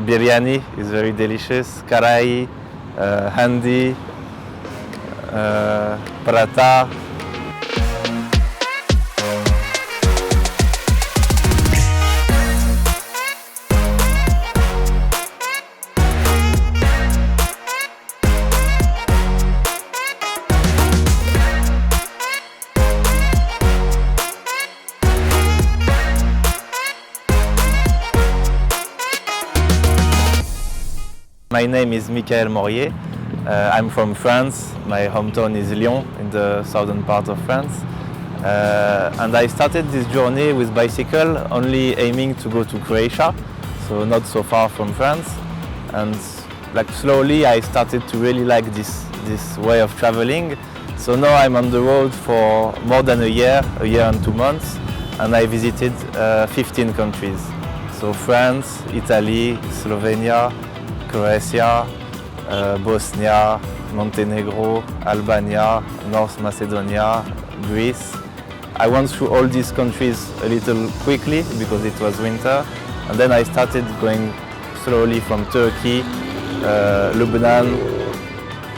biryani is very delicious, karai, handi, paratha. My name is Michael Morier. I'm from France. My hometown is Lyon, in the southern part of France. And I started this journey with bicycle, only aiming to go to Croatia, so not so far from France. And like slowly, I started to really like this way of traveling. So now I'm on the road for more than a year and 2 months, and I visited 15 countries. So France, Italy, Slovenia, Croatia, Bosnia, Montenegro, Albania, North Macedonia, Greece. I went through all these countries a little quickly because it was winter, and then I started going slowly from Turkey, Lebanon,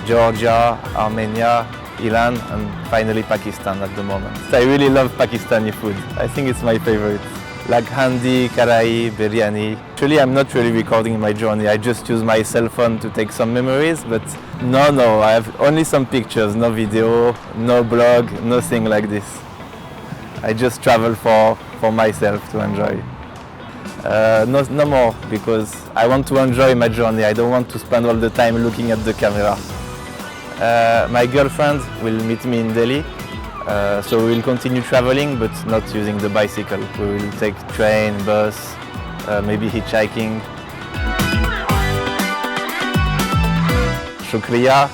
Georgia, Armenia, Iran, and finally Pakistan at the moment. I really love Pakistani food. I think it's my favorite. Like handi, karai, biryani. Actually, I'm not really recording my journey. I just use my cell phone to take some memories, but no, I have only some pictures, no video, no blog, nothing like this. I just travel for myself to enjoy. No more, because I want to enjoy my journey. I don't want to spend all the time looking at the camera. My girlfriend will meet me in Delhi. So we will continue traveling, but not using the bicycle. We will take train, bus, maybe hitchhiking. Shukriya.